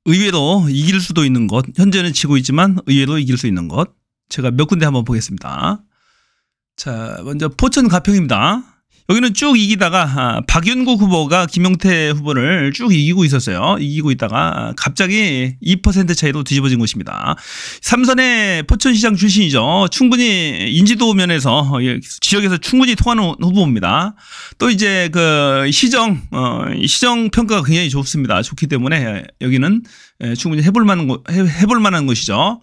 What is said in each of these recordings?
의외로 이길 수도 있는 것, 현재는 지고 있지만 의외로 이길 수 있는 것, 제가 몇 군데 한번 보겠습니다. 자, 먼저 포천 가평입니다. 여기는 쭉 이기다가 박윤구 후보가 김용태 후보를 쭉 이기고 있었어요. 이기고 있다가 갑자기 2% 차이로 뒤집어진 곳입니다. 삼선의 포천시장 출신이죠. 충분히 인지도 면에서 지역에서 충분히 통하는 후보입니다. 또 이제 그 시정 평가가 굉장히 좋습니다. 좋기 때문에 여기는 충분히 해볼 만한 곳이죠.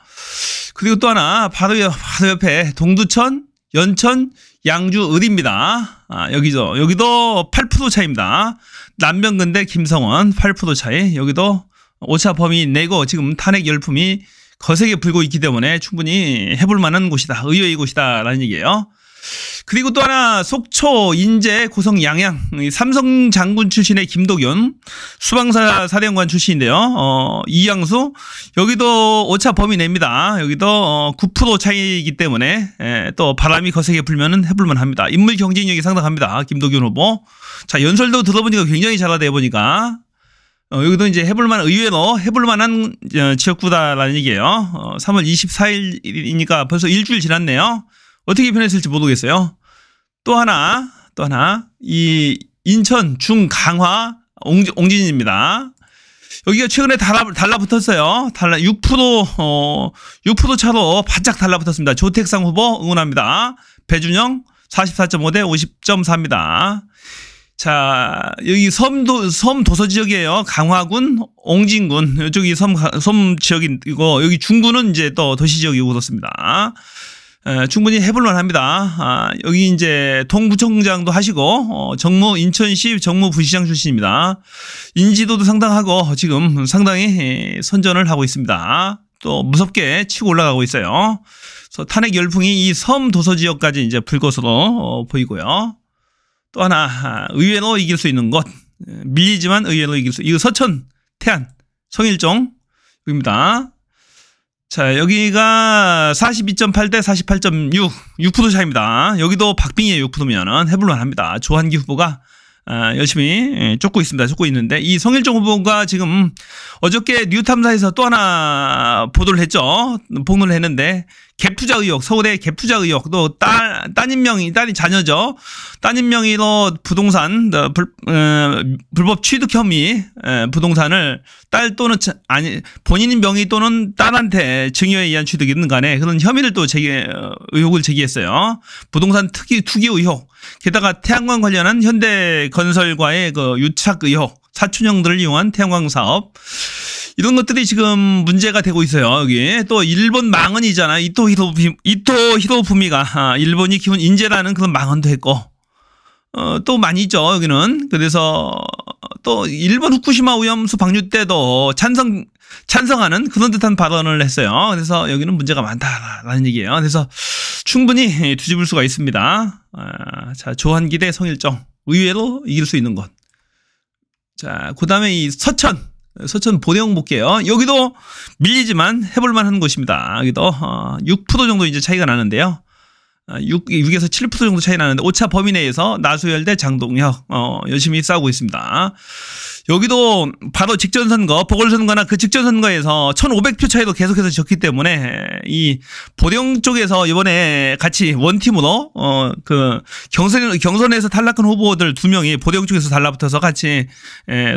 그리고 또 하나 바로 옆에 동두천, 연천, 양주, 을입니다. 여기도 8% 차이입니다. 남병근대 김성원 8% 차이. 여기도 오차 범위 내고 지금 탄핵 열풍이 거세게 불고 있기 때문에 충분히 해볼 만한 곳이다. 의외의 곳이다. 라는 얘기예요. 그리고 또 하나 속초, 인제, 고성, 양양 삼성 장군 출신의 김도균 수방사 사령관 출신인데요. 이양수 여기도 오차 범위 내입니다. 여기도 9% 차이이기 때문에 또 바람이 거세게 불면은 해볼만 합니다. 인물 경쟁력이 상당합니다. 김도균 후보. 자, 연설도 들어보니까 굉장히 잘하다 해보니까 여기도 이제 의외로 해볼만한 지역구다라는 얘기예요. 3월 24일이니까 벌써 일주일 지났네요. 어떻게 변했을지 모르겠어요. 또 하나, 이 인천 중강화 옹진입니다. 여기가 최근에 달라붙었어요. 6% 차로 바짝 달라붙었습니다. 조택상 후보 응원합니다. 배준영 44.5 대 50.4입니다. 자, 여기 섬 도서 지역이에요. 강화군, 옹진군. 이쪽이 섬 지역이고, 여기 중구는 이제 또 도시 지역이고 그렇습니다. 충분히 해볼만 합니다. 여기 이제 동구청장도 하시고, 인천시 정무부시장 출신입니다. 인지도도 상당하고, 지금 상당히 선전을 하고 있습니다. 또 무섭게 치고 올라가고 있어요. 그래서 탄핵 열풍이 이 섬 도서 지역까지 이제 불 것으로 보이고요. 또 하나, 의외로 이길 수 있는 곳, 밀리지만 의외로 이거 서천, 태안, 성일종입니다. 자, 여기가 42.8 대 48.6, 6% 차입니다. 여기도 박빙의 6%면은 해볼만 합니다. 조한기 후보가 열심히 쫓고 있는데, 이 성일종 후보가 지금 어저께 뉴탐사에서 또 하나 보도를 했죠. 폭로를 했는데, 갭투자 의혹, 서울의 갭투자 의혹, 또 딸이 자녀죠. 따님 명의로 부동산, 불법 취득 혐의, 부동산을 딸 또는, 본인 명의 또는 딸한테 증여에 의한 취득이든 간에 그런 혐의를 또 의혹을 제기했어요. 부동산 투기 의혹. 게다가 태양광 관련한 현대건설과의 그 유착 의혹, 사촌형들을 이용한 태양광 사업. 이런 것들이 지금 문제가 되고 있어요. 여기 또 일본 망언이잖아. 이토 히로부미가 일본이 키운 인재라는 그런 망언도 했고, 또 많이 있죠. 여기는. 그래서 또 일본 후쿠시마 오염수 방류 때도 찬성하는 그런 듯한 발언을 했어요. 그래서 여기는 문제가 많다라는 얘기예요. 그래서 충분히 뒤집을 수가 있습니다. 자, 조한기 대 성일종 의외로 이길 수 있는 것. 자, 그 다음에 이 서천 보령 볼게요. 여기도 밀리지만 해볼만 한 곳입니다. 여기도 6% 정도 이제 차이가 나는데요. 6에서 7% 정도 차이 나는데, 오차 범위 내에서 나수열 대 장동혁 열심히 싸우고 있습니다. 여기도 바로 직전선거, 보궐선거나 그 직전선거에서 1,500표 차이도 계속해서 졌기 때문에 이 보령 쪽에서 이번에 같이 원팀으로 그 경선에서 탈락한 후보들 2명이 보령 쪽에서 달라붙어서 같이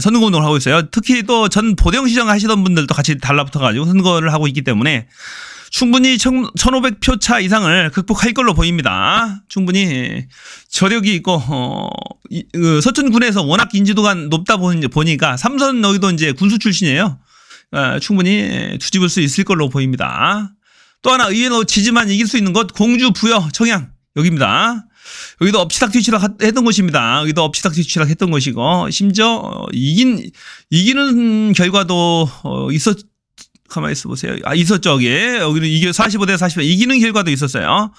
선거운동을 하고 있어요. 특히 또 전 보령시장 하시던 분들도 같이 달라붙어가지고 선거를 하고 있기 때문에 충분히 1,500표 차 이상을 극복할 걸로 보입니다. 충분히 저력이 있고, 서천군에서 워낙 인지도가 높다 보니까, 삼선 여기도 이제 군수 출신이에요. 충분히 뒤집을 수 있을 걸로 보입니다. 또 하나 의외로 지지만 이길 수 있는 곳, 공주, 부여, 청양 여기입니다. 여기도 엎치락뒤치락 했던 곳입니다. 여기도 엎치락뒤치락 했던 곳이고, 심지어 이기는 결과도 가만히 있어 보세요. 있었죠, 여기는 이게 45대 40 이기는 결과도 있었어요.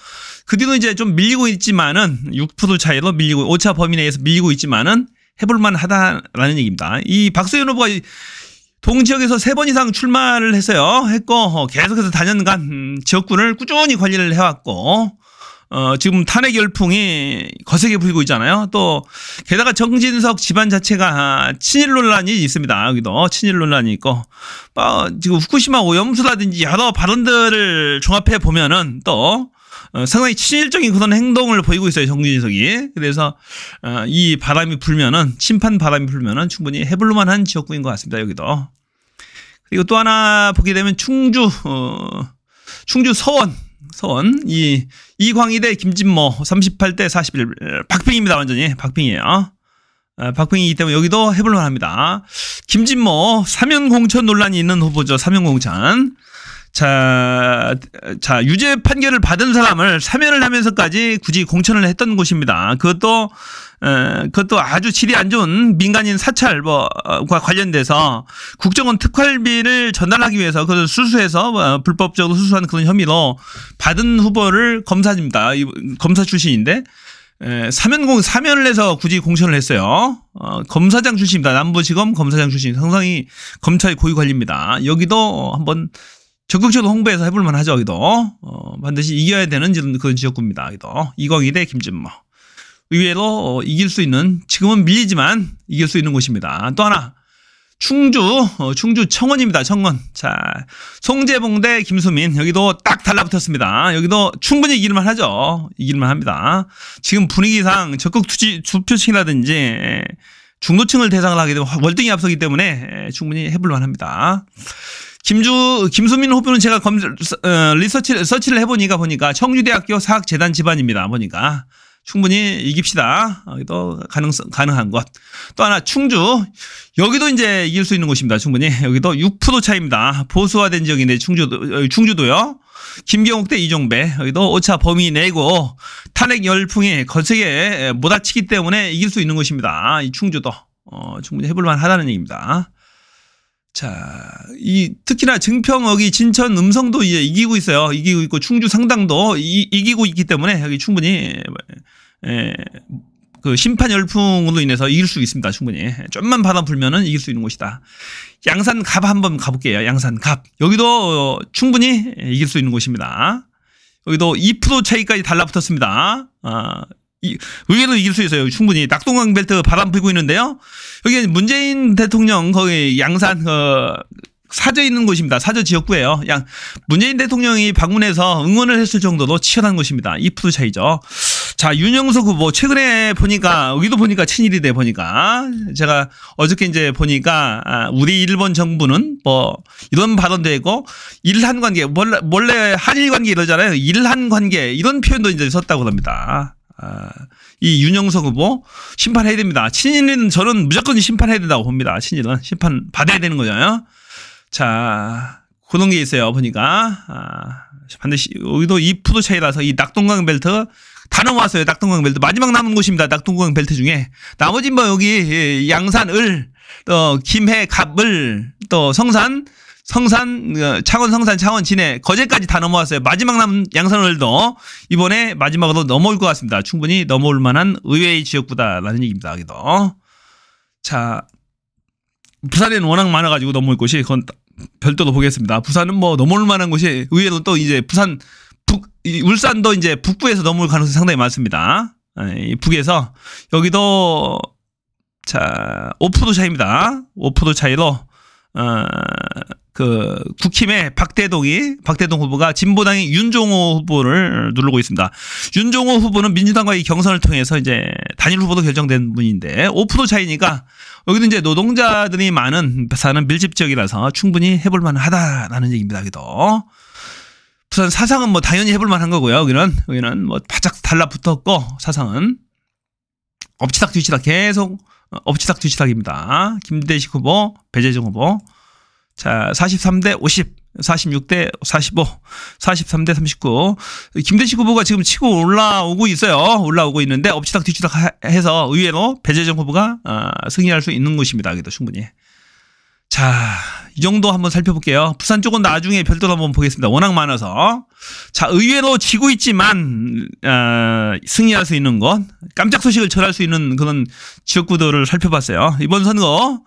그 뒤로 이제 좀 밀리고 있지만은 6% 차이로 오차 범위 내에서 밀리고 있지만은 해볼만 하다라는 얘기입니다. 이 박수현 후보가 동지역에서 3번 이상 출마를 했고, 계속해서 다년간 지역군을 꾸준히 관리를 해왔고, 지금 탄핵 열풍이 거세게 불고 있잖아요. 또 게다가 정진석 집안 자체가 친일 논란이 있습니다. 여기도 친일 논란이 있고 지금 후쿠시마 오염수라든지 여러 발언들을 종합해 보면은 또 상당히 친일적인 그런 행동을 보이고 있어요. 정진석이. 그래서 이 바람이 불면은 심판 바람이 불면은 충분히 해볼만한 지역구인 것 같습니다. 여기도. 그리고 또 하나 보게 되면 충주 서원 이광희 대 김진모 38대 41 박빙입니다. 완전히 박빙이에요. 박빙이기 때문에 여기도 해볼만 합니다. 김진모 사면 공천 논란이 있는 후보죠. 사면 공천. 자, 유죄 판결을 받은 사람을 사면을 하면서까지 굳이 공천을 했던 곳입니다. 그것도 아주 질이 안 좋은 민간인 사찰과 관련돼서 국정원 특활비를 전달하기 위해서 그것을 수수해서 불법적으로 수수한 그런 혐의로 받은 후보를 검사입니다. 검사 출신인데 사면을 해서 굳이 공천을 했어요. 검사장 출신입니다. 남부지검 검사장 출신. 상당히 검찰의 고위 관리입니다. 여기도 한번 적극적으로 홍보해서 해볼만 하죠. 여기도 반드시 이겨야 되는 그런 지역구입니다. 여기도 이광희 대 김진모. 의외로 이길 수 있는, 지금은 밀리지만 이길 수 있는 곳입니다. 또 하나 충주 청원입니다. 청원. 자, 송재봉 대 김수민. 여기도 딱 달라붙었습니다. 여기도 충분히 이길만 하죠. 이길만 합니다. 지금 분위기상 적극 투표층이라든지 중도층을 대상을 하게 되면 월등히 앞서기 때문에 충분히 해볼만 합니다. 김수민 후보는 제가 서치를 해보니까 청주대학교 사학재단 집안입니다. 보니까 충분히 이깁시다. 여기도 가능한 것. 또 하나 충주. 여기도 이제 이길 수 있는 곳입니다. 충분히. 여기도 6% 차입니다. 보수화된 지역인데 충주도요. 김경욱 대 이종배. 여기도 오차 범위 내고 탄핵 열풍이 거세게 몰아치기 때문에 이길 수 있는 곳입니다. 이 충주도 충분히 해볼만 하다는 얘기입니다. 자, 특히나 증평, 진천, 음성도 이제 이기고 있어요. 이기고 있고, 충주 상당도 이기고 있기 때문에 여기 충분히, 그 심판 열풍으로 인해서 이길 수 있습니다. 충분히. 좀만 바람 불면은 이길 수 있는 곳이다. 양산갑 한번 가볼게요. 양산갑. 여기도 충분히 이길 수 있는 곳입니다. 여기도 2% 차이까지 달라붙었습니다. 의외로 이길 수 있어요. 충분히. 낙동강 벨트 바람 불고 있는데요. 여기 문재인 대통령 거기 양산 사저 있는 곳입니다. 사저 지역구예요. 문재인 대통령이 방문해서 응원을 했을 정도로 치열한 곳입니다. 2% 차이죠. 자, 윤영석 후보 최근에 보니까 여기도 보니까 친일이 보니까 제가 어저께 이제 보니까 우리 일본 정부는 뭐 이런 발언도 했고 일한 관계 원래 한일 관계 이러잖아요. 일한 관계 이런 표현도 이제 썼다고 합니다. 이 윤영석 후보 심판해야 됩니다. 친일은 저는 무조건 심판해야 된다고 봅니다. 친일은 심판 받아야 되는 거잖아요. 자, 그런 게 있어요. 보니까 반드시 여기도 2% 차이라서 이 낙동강 벨트 다 넘어왔어요. 낙동강 벨트 마지막 남은 곳입니다. 낙동강 벨트 중에 나머지 뭐 여기 양산, 또 김해, 갑을, 또 성산, 창원, 성산, 창원, 진해, 거제까지 다 넘어왔어요. 마지막 남은 양산을도 이번에 마지막으로 넘어올 것 같습니다. 충분히 넘어올 만한 의외의 지역구다라는 얘기입니다. 여기도. 자, 부산에는 워낙 많아가지고 넘어올 곳이 그건 별도로 보겠습니다. 부산은 뭐 넘어올 만한 곳이 의외로 또 이제 울산도 이제 북부에서 넘어올 가능성이 상당히 많습니다. 북에서 여기도 자 5% 차이입니다. 5% 차이로 국힘의 박대동 후보가 진보당의 윤종호 후보를 누르고 있습니다. 윤종호 후보는 민주당과의 경선을 통해서 이제 단일 후보도 결정된 분인데 5% 차이니까 여기도 이제 노동자들이 사는 밀집 지역이라서 충분히 해볼만 하다라는 얘기입니다. 여기도. 부산 사상은 뭐 당연히 해볼만 한 거고요. 여기는 뭐 바짝 달라붙었고 사상은 엎치락 뒤치락 계속 엎치락 뒤치락입니다. 김대식 후보, 배재정 후보. 자, 43대 50, 46대 45, 43대 39. 김대식 후보가 지금 치고 올라오고 있어요. 올라오고 있는데 엎치락 뒤치락 해서 의외로 배재정 후보가 승리할 수 있는 곳입니다. 여기도 충분히. 자, 이 정도 한번 살펴볼게요. 부산 쪽은 나중에 별도로 한번 보겠습니다. 워낙 많아서. 자, 의외로 지고 있지만 승리할 수 있는 것, 깜짝 소식을 전할 수 있는 그런 지역구들을 살펴봤어요. 이번 선거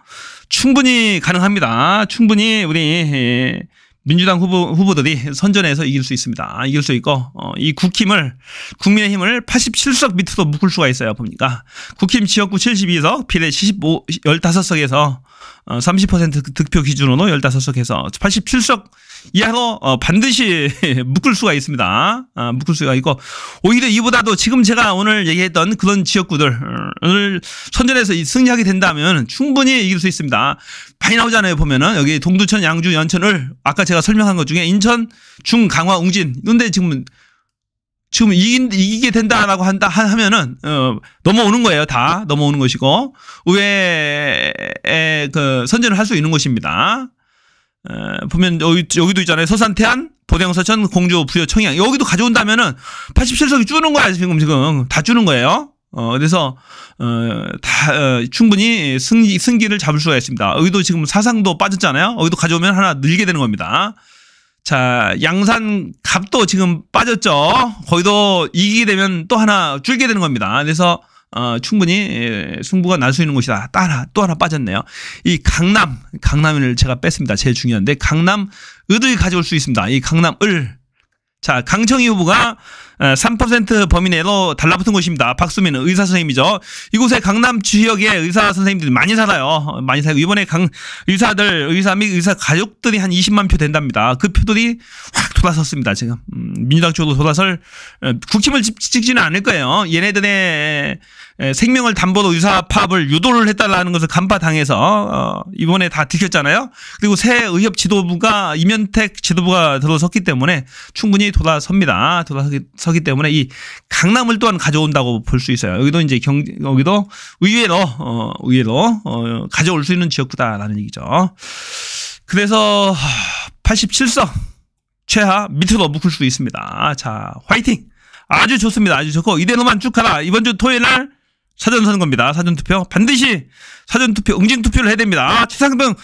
충분히 가능합니다. 충분히 우리 민주당 후보들이 선전해서 이길 수 있습니다. 이길 수 있고, 이 국민의힘을 87석 밑으로 묶을 수가 있어요. 봅니까? 국힘 지역구 72석, 비례 15석에서 30% 득표 기준으로 15석에서 87석 이하로 반드시 묶을 수가 있습니다. 묶을 수가 있고, 오히려 이보다도 지금 제가 오늘 얘기했던 그런 지역구들을 선전해서 승리하게 된다면 충분히 이길 수 있습니다. 많이 나오잖아요. 보면은 여기 동두천, 양주, 연천을 아까 제가 설명한 것 중에 인천, 중, 강화, 웅진. 근데 지금 이기게 된다라고 하면은, 넘어오는 거예요. 다 넘어오는 것이고, 의회에 선전을 할 수 있는 것입니다. 보면 여기도 있잖아요. 서산, 태안, 보령, 서천, 공주, 부여, 청양. 여기도 가져온다면은 87석이 주는 거야. 지금 다 주는 거예요. 그래서 충분히 승기를 잡을 수가 있습니다. 여기도 지금 사상도 빠졌잖아요. 여기도 가져오면 하나 늘게 되는 겁니다. 자, 양산 갑도 지금 빠졌죠. 거기도 이기게 되면 또 하나 줄게 되는 겁니다. 그래서 충분히 승부가 날 수 있는 곳이다. 또 하나 빠졌네요. 이 강남을 제가 뺐습니다. 제일 중요한데 강남을을 가져올 수 있습니다. 이 강남을. 자, 강청희 후보가 3% 범위 내로 달라붙은 곳입니다. 박수민 의사 선생님이죠. 이곳에 강남 지역에 의사 선생님들이 많이 살아요. 많이 살고 이번에 의사 및 의사 가족들이 한 20만 표 된답니다. 그 표들이 확 돌아섰습니다. 지금 민주당 쪽으로 돌아설 국힘을 찍지는 않을 거예요. 얘네들의 생명을 담보로 의사 파업을 유도를 했다라는 것을 간파당해서 이번에 다 들켰잖아요. 그리고 새 의협 지도부가 이면택 지도부가 들어섰기 때문에 충분히 돌아섭니다. 돌아서기 때문에 이 강남을 또한 가져온다고 볼 수 있어요. 여기도 이제 여기도 의외로 가져올 수 있는 지역구다라는 얘기죠. 그래서 87석 최하 밑으로 묶을 수 있습니다. 자, 화이팅! 아주 좋습니다. 아주 좋고 이대로만 쭉 가라. 이번 주 토요일 날 사전선거입니다. 사전투표 반드시 사전투표 응징투표를 해야 됩니다. 최상병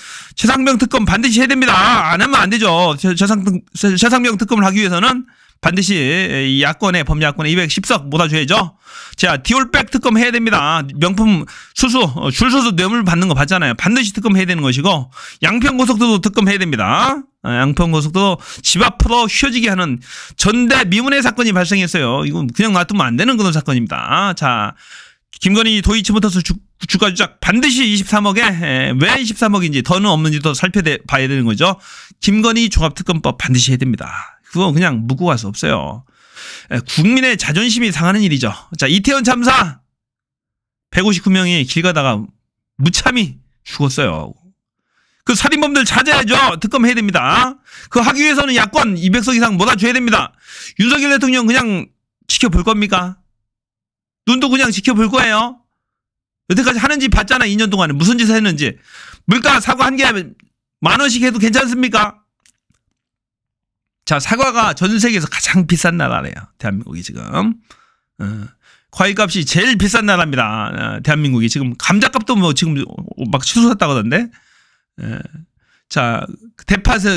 특검 반드시 해야 됩니다. 안 하면 안 되죠. 최상병 특검을 하기 위해서는 반드시 야권의 범야권의 210석 몰아줘야죠. 자, 디올백 특검 해야 됩니다. 명품 수수 줄 서서 뇌물 받는 거 봤잖아요. 반드시 특검 해야 되는 것이고 양평고속도로 특검 해야 됩니다. 양평고속도로 집 앞으로 휘어지게 하는 전대 미문의 사건이 발생했어요. 이건 그냥 놔두면 안 되는 그런 사건입니다. 자, 김건희 도이치모터스 주가 조작 반드시 23억에 왜 23억인지 더는 없는지도 살펴봐야 되는 거죠. 김건희 종합특검법 반드시 해야 됩니다. 그거 그냥 묻고 갈 수 없어요. 국민의 자존심이 상하는 일이죠. 자, 이태원 참사 159명이 길 가다가 무참히 죽었어요. 그 살인범들 찾아야죠. 특검해야 됩니다. 그거 하기 위해서는 야권 200석 이상 몰아줘야 됩니다. 윤석열 대통령 그냥 지켜볼 겁니까? 눈도 그냥 지켜볼 거예요. 여태까지 하는지 봤잖아. 2년 동안에 무슨 짓을 했는지. 물가 사과 한 개 10,000원씩 해도 괜찮습니까? 자, 사과가 전 세계에서 가장 비싼 나라래요. 대한민국이 지금. 과일값이 제일 비싼 나라입니다. 대한민국이 지금 감자값도 뭐 지금 막 치솟았다고 하던데. 자,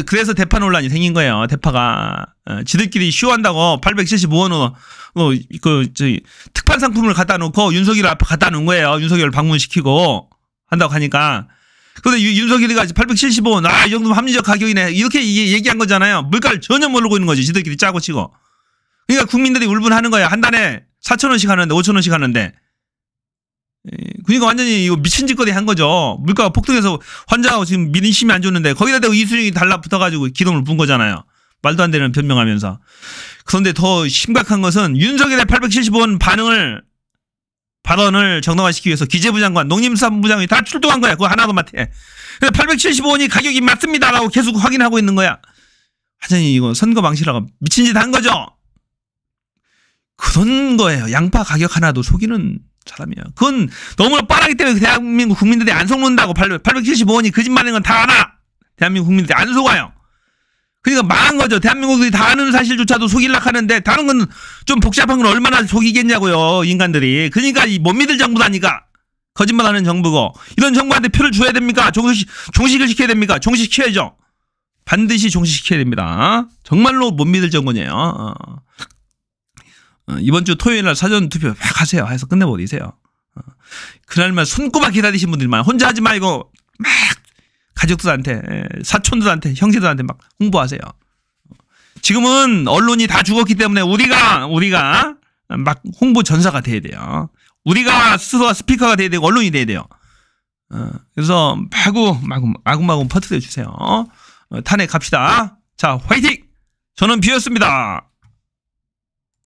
그래서 대파 논란이 생긴 거예요. 대파가 지들끼리 쇼한다고 875원으로 특판 상품을 갖다 놓고 윤석열 앞에 갖다 놓은 거예요. 윤석열 방문시키고 한다고 하니까. 근데 윤석열이가 875원, 이 정도면 합리적 가격이네. 이렇게 얘기한 거잖아요. 물가를 전혀 모르고 있는 거지. 지들끼리 짜고 치고. 그러니까 국민들이 울분하는 거야. 한 달에 4,000원씩 하는데, 5,000원씩 하는데. 그러니까 완전히 이거 미친 짓거리 한 거죠. 물가가 폭등해서 환자하고 지금 민심이 안 좋는데 거기다 대고 이수영이 달라붙어가지고 기름을 분 거잖아요. 말도 안 되는 변명하면서. 그런데 더 심각한 것은 윤석열의 875원 발언을 정당화시키기 위해서 기재부 장관, 농림수산부 장관이 다 출동한 거야. 그거 하나도 못해. 875원이 가격이 맞습니다라고 계속 확인하고 있는 거야. 완전히 이거 선거 방식이라고 미친 짓 한 거죠. 그런 거예요. 양파 가격 하나도 속이는 사람이야. 그건 너무나 뻔하기 때문에 대한민국 국민들이 안 속는다고. 875원이 거짓말인 건 다 알아. 대한민국 국민들이 안 속아요. 그러니까 망한 거죠. 대한민국이 다 아는 사실조차도 속이려고 하는데 다른 건 좀 복잡한 건 얼마나 속이겠냐고요. 인간들이. 그러니까 못 믿을 정부라니까. 거짓말하는 정부고. 이런 정부한테 표를 줘야 됩니까? 종식을 시켜야 됩니까? 종식시켜야죠. 반드시 종식시켜야 됩니다. 정말로 못 믿을 정부네요. 이번 주 토요일 날 사전투표 막 하세요. 해서 끝내버리세요. 그날만 손꼽아 기다리신 분들만 혼자 하지 말고 막 가족들한테, 사촌들한테, 형제들한테 막 홍보하세요. 지금은 언론이 다 죽었기 때문에 우리가 막 홍보 전사가 돼야 돼요. 우리가 스스로가 스피커가 돼야 되고 언론이 돼야 돼요. 그래서 마구마구 퍼뜨려 주세요. 탄핵 갑시다. 자, 화이팅! 저는 비였습니다.